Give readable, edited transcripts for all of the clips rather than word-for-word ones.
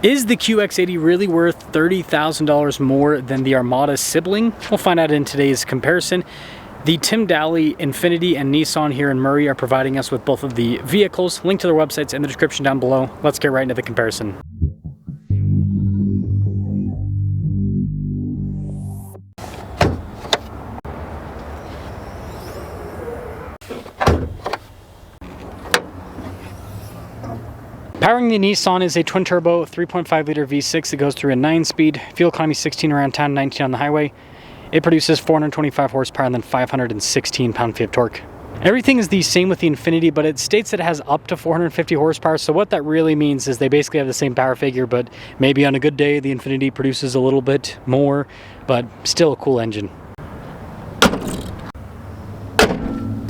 Is the QX80 really worth $30,000 more than the Armada sibling? We'll find out in today's comparison. The Tim Daly, Infiniti, and Nissan here in Murray are providing us with both of the vehicles. Link to their websites in the description down below. Let's get right into the comparison. Powering the Nissan is a twin-turbo 3.5-liter V6 that goes through a 9-speed, fuel economy 16 around town, 19 on the highway. It produces 425 horsepower and then 516 pound-feet of torque. Everything is the same with the Infiniti, but it states that it has up to 450 horsepower, so what that really means is they basically have the same power figure, but maybe on a good day the Infiniti produces a little bit more, but still a cool engine.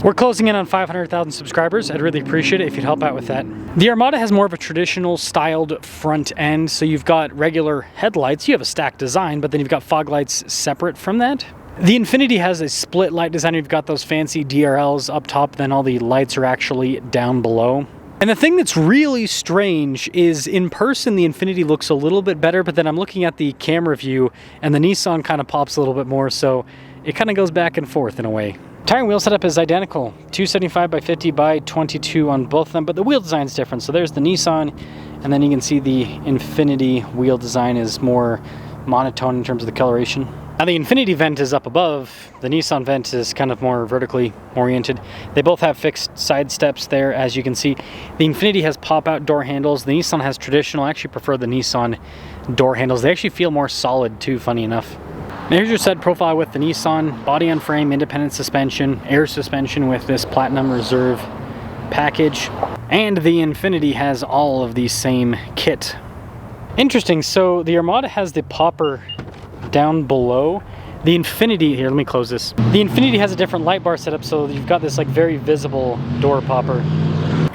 We're closing in on 500,000 subscribers. I'd really appreciate it if you'd help out with that. The Armada has more of a traditional styled front end, so you've got regular headlights. You have a stacked design, but then you've got fog lights separate from that. The Infiniti has a split light design. You've got those fancy DRLs up top, then all the lights are actually down below. And the thing that's really strange is in person the Infiniti looks a little bit better, but then I'm looking at the camera view and the Nissan kind of pops a little bit more, so it kind of goes back and forth in a way. Tire and wheel setup is identical, 275 by 50 by 22 on both of them, but the wheel design is different. So there's the Nissan, and then you can see the Infiniti wheel design is more monotone in terms of the coloration. Now the Infiniti vent is up above, the Nissan vent is kind of more vertically oriented. They both have fixed side steps there, as you can see. The Infiniti has pop-out door handles, the Nissan has traditional. I actually prefer the Nissan door handles. They actually feel more solid too, funny enough. Now here's your set profile with the Nissan, body on frame, independent suspension, air suspension with this Platinum Reserve package, and the Infiniti has all of the same kit. Interesting, so the Armada has the popper down below. The Infiniti, here let me close this. The Infiniti has a different light bar setup, so you've got this like very visible door popper.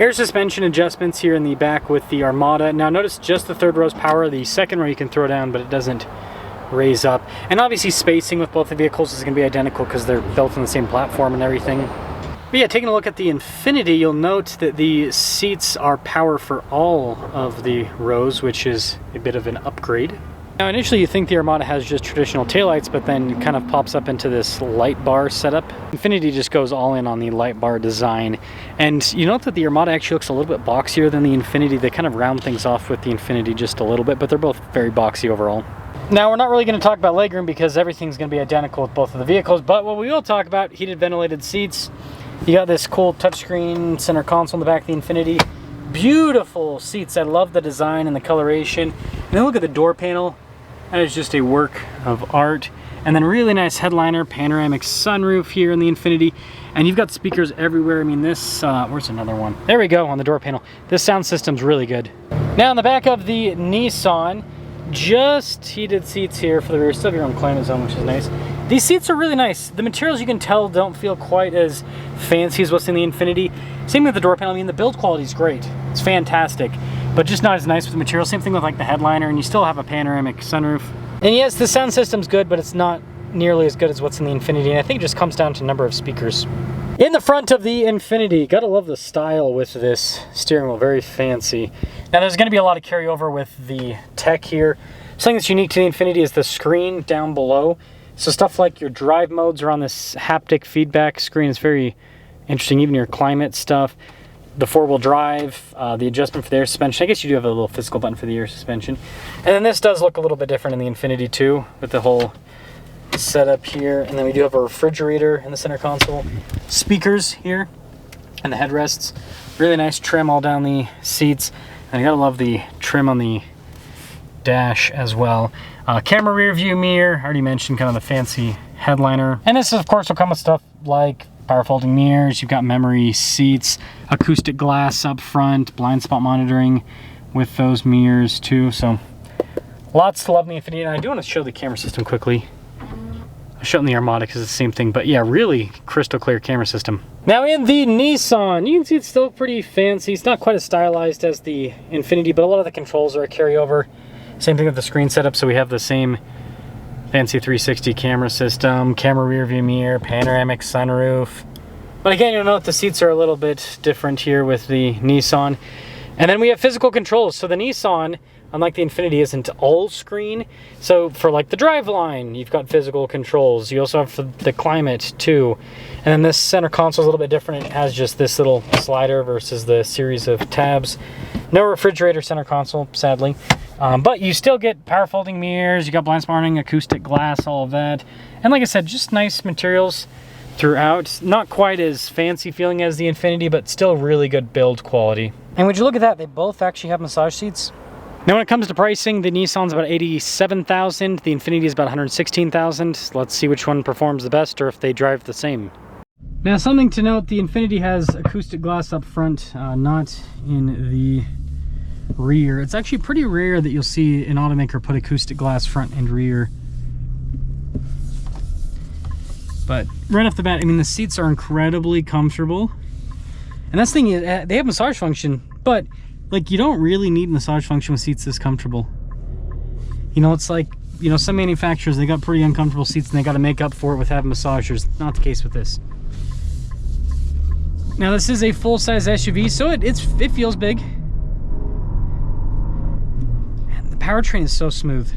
Air suspension adjustments here in the back with the Armada. Now notice just the third row's power, the second row you can throw down, but it doesn't raise up. And obviously spacing with both the vehicles is going to be identical because they're built on the same platform and everything. But yeah, taking a look at the Infiniti, you'll note that the seats are power for all of the rows, which is a bit of an upgrade. Now initially you think the Armada has just traditional taillights, but then it kind of pops up into this light bar setup. Infiniti just goes all in on the light bar design. And you note that the Armada actually looks a little bit boxier than the Infiniti. They kind of round things off with the Infiniti just a little bit, but they're both very boxy overall. Now we're not really going to talk about legroom because everything's going to be identical with both of the vehicles, but what we will talk about, heated ventilated seats. You got this cool touchscreen center console in the back of the Infiniti. Beautiful seats. I love the design and the coloration. And then look at the door panel. That is just a work of art. And then really nice headliner, panoramic sunroof here in the Infiniti. And you've got speakers everywhere. I mean this, where's another one? There we go on the door panel. This sound system's really good. Now in the back of the Nissan, just heated seats here for the rear. Still have your own climate zone, which is nice. These seats are really nice. The materials, you can tell, don't feel quite as fancy as what's in the Infiniti. Same with the door panel. I mean, the build quality is great. It's fantastic, but just not as nice with the material. Same thing with like the headliner, and you still have a panoramic sunroof. And yes, the sound system's good, but it's not nearly as good as what's in the Infiniti, and I think it just comes down to number of speakers. In the front of the Infiniti, gotta love the style with this steering wheel, very fancy. Now there's gonna be a lot of carryover with the tech here. Something that's unique to the Infiniti is the screen down below. So stuff like your drive modes are on this haptic feedback screen. It's very interesting, even your climate stuff. The four-wheel drive, the adjustment for the air suspension. I guess you do have a little physical button for the air suspension. And then this does look a little bit different in the Infiniti too, with the whole setup here. And then we do have a refrigerator in the center console. Speakers here and the headrests. Really nice trim all down the seats. And I gotta love the trim on the dash as well. Camera rear view mirror, I already mentioned kind of the fancy headliner. And this of course will come with stuff like power folding mirrors, you've got memory seats, acoustic glass up front, blind spot monitoring with those mirrors too. So lots to love in the Infiniti. And I do want to show the camera system quickly. I'll show it in the Armada because it's the same thing, but yeah, really crystal clear camera system. Now in the Nissan, you can see it's still pretty fancy. It's not quite as stylized as the Infiniti, but a lot of the controls are a carryover. Same thing with the screen setup, so we have the same fancy 360 camera system, camera rear view mirror, panoramic sunroof. But again, you'll note the seats are a little bit different here with the Nissan. And then we have physical controls. So the Nissan, unlike the Infiniti, isn't all screen. So for like the driveline, you've got physical controls. You also have the climate too. And then this center console is a little bit different. It has just this little slider versus the series of tabs. No refrigerator center console, sadly. But you still get power folding mirrors, you got blind spotting, acoustic glass, all of that. And like I said, just nice materials throughout. Not quite as fancy feeling as the Infiniti, but still really good build quality. And would you look at that, they both actually have massage seats. Now when it comes to pricing, the Nissan's about $87,000, the Infiniti is about $116,000. Let's see which one performs the best or if they drive the same. Now something to note, the Infiniti has acoustic glass up front, not in the rear. It's actually pretty rare that you'll see an automaker put acoustic glass front and rear. But right off the bat, I mean, the seats are incredibly comfortable. And that's the thing, they have massage function, but like you don't really need massage function with seats this comfortable. You know, it's like, you know, some manufacturers, they got pretty uncomfortable seats and they got to make up for it with having massagers. Not the case with this. Now this is a full-size SUV, so it feels big. And the powertrain is so smooth.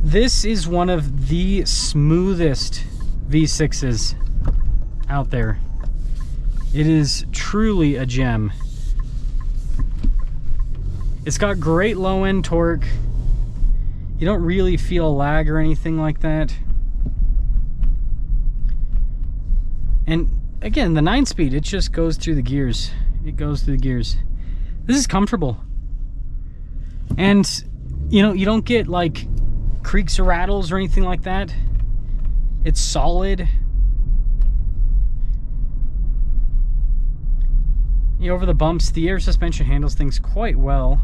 This is one of the smoothest V6s out there. It is truly a gem. It's got great low-end torque. You don't really feel lag or anything like that. And again, the 9-speed, it just goes through the gears. It goes through the gears. This is comfortable. And, you know, you don't get like creaks or rattles or anything like that. It's solid. You know, over the bumps, the air suspension handles things quite well.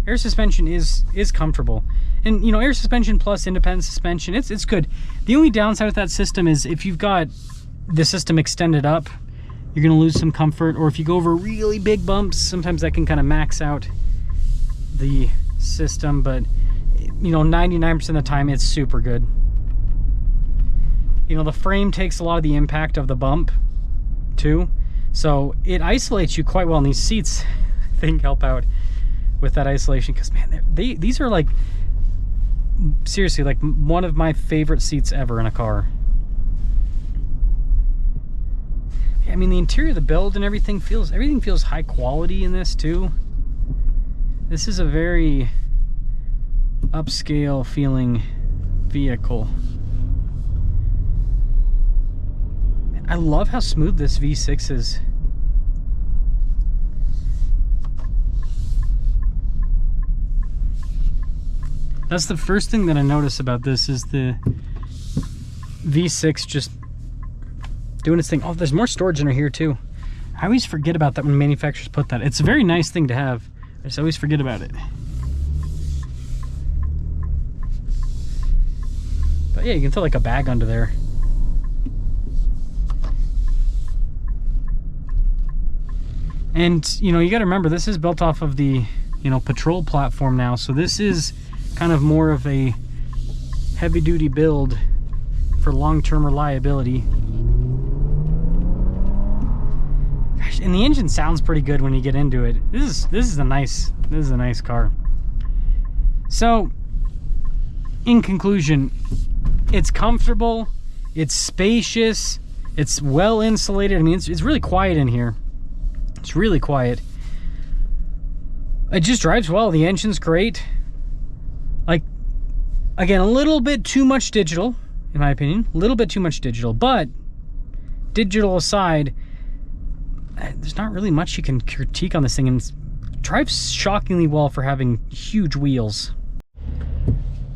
Air suspension is comfortable. And, you know, air suspension plus independent suspension, it's good. The only downside with that system is if you've got the system extended up, you're going to lose some comfort. Or if you go over really big bumps, sometimes that can kind of max out the system. But, you know, 99% of the time, it's super good. You know, the frame takes a lot of the impact of the bump, too. So it isolates you quite well. And these seats, I think, help out with that isolation. Because, man, these are, like, seriously, like, one of my favorite seats ever in a car. I mean, the interior, the build and everything feels high quality in this, too. This is a very upscale feeling vehicle. I love how smooth this V6 is. That's the first thing that I notice about this is the V6 just doing its thing. Oh, there's more storage under here too. I always forget about that when manufacturers put that. It's a very nice thing to have. I just always forget about it. But yeah, you can throw like a bag under there. And, you know, you got to remember, this is built off of the, you know, Patrol platform now. So this is kind of more of a heavy-duty build for long-term reliability. Gosh, and the engine sounds pretty good when you get into it. This is a nice car. So, in conclusion, it's comfortable, it's spacious, it's well insulated. I mean, it's really quiet in here. It's really quiet. It just drives well. The engine's great. Like, again, a little bit too much digital, in my opinion. A little bit too much digital. But, digital aside, there's not really much you can critique on this thing. And it drives shockingly well for having huge wheels.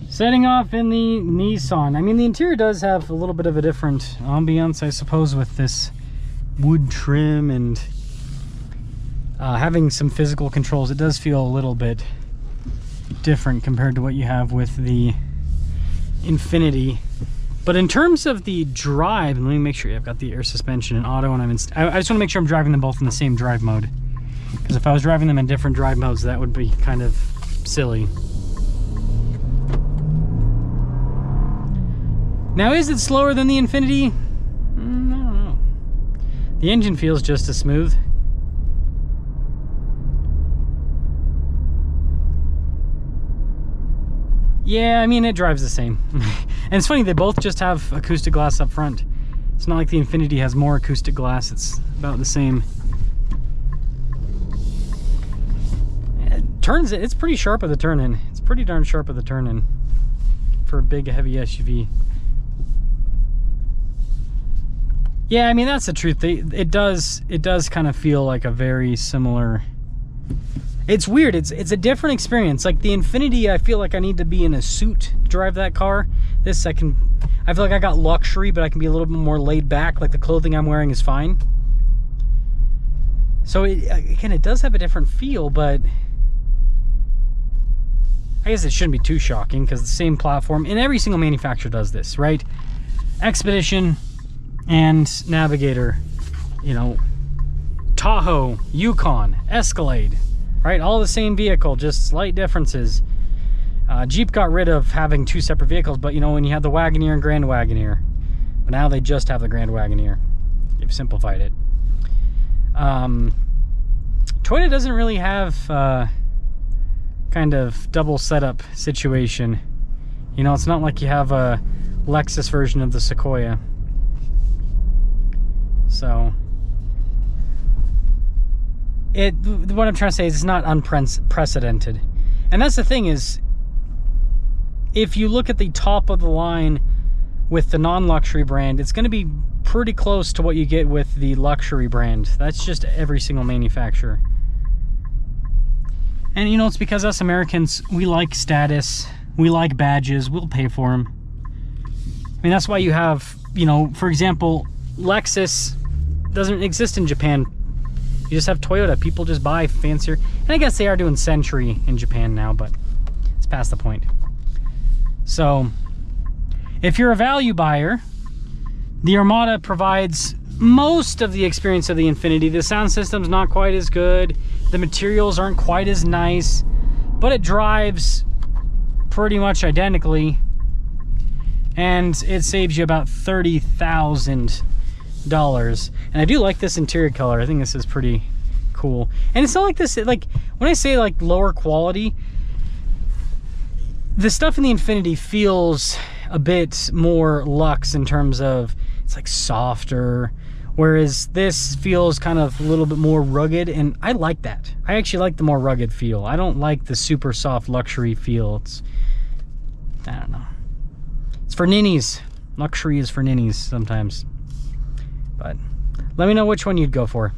Setting off in the Nissan. I mean, the interior does have a little bit of a different ambiance, I suppose, with this wood trim and having some physical controls. It does feel a little bit different compared to what you have with the Infiniti. But in terms of the drive, let me make sure I've got the air suspension and auto, and I just want to make sure I'm driving them both in the same drive mode. Because if I was driving them in different drive modes, that would be kind of silly. Now, is it slower than the Infiniti? I don't know. The engine feels just as smooth. Yeah, I mean, it drives the same. And it's funny, they both just have acoustic glass up front. It's not like the Infiniti has more acoustic glass, it's about the same. It's pretty sharp at the turn-in. It's pretty darn sharp at the turn-in for a big, heavy SUV. Yeah, I mean, that's the truth. It does kind of feel like a very similar... It's weird. It's a different experience. Like the Infiniti, I feel like I need to be in a suit to drive that car. This, I feel like I got luxury, but I can be a little bit more laid back. Like the clothing I'm wearing is fine. So again, it does have a different feel, but I guess it shouldn't be too shocking because the same platform, and every single manufacturer does this, right? Expedition and Navigator, you know, Tahoe, Yukon, Escalade, right? All the same vehicle, just slight differences. Jeep got rid of having two separate vehicles, but you know, when you had the Wagoneer and Grand Wagoneer, but now they just have the Grand Wagoneer. They've simplified it. Toyota doesn't really have kind of double setup situation. You know, it's not like you have a Lexus version of the Sequoia. So what I'm trying to say is it's not unprecedented. And that's the thing is, if you look at the top of the line with the non-luxury brand, it's going to be pretty close to what you get with the luxury brand. That's just every single manufacturer. And you know, it's because us Americans, we like status, we like badges, we'll pay for them. I mean, that's why you have, you know, for example, Lexus doesn't exist in Japan. You just have Toyota. People just buy fancier. And I guess they are doing Century in Japan now, but it's past the point. So if you're a value buyer, the Armada provides most of the experience of the Infiniti. The sound system's not quite as good. The materials aren't quite as nice, but it drives pretty much identically. And it saves you about $30,000. And I do like this interior color. I think this is pretty cool. And it's not like this, like when I say like lower quality, the stuff in the Infiniti feels a bit more luxe in terms of it's like softer, whereas this feels kind of a little bit more rugged, and I like that. I actually like the more rugged feel. I don't like the super soft luxury feel. It's, I don't know. It's for ninnies. Luxury is for ninnies sometimes. But let me know which one you'd go for.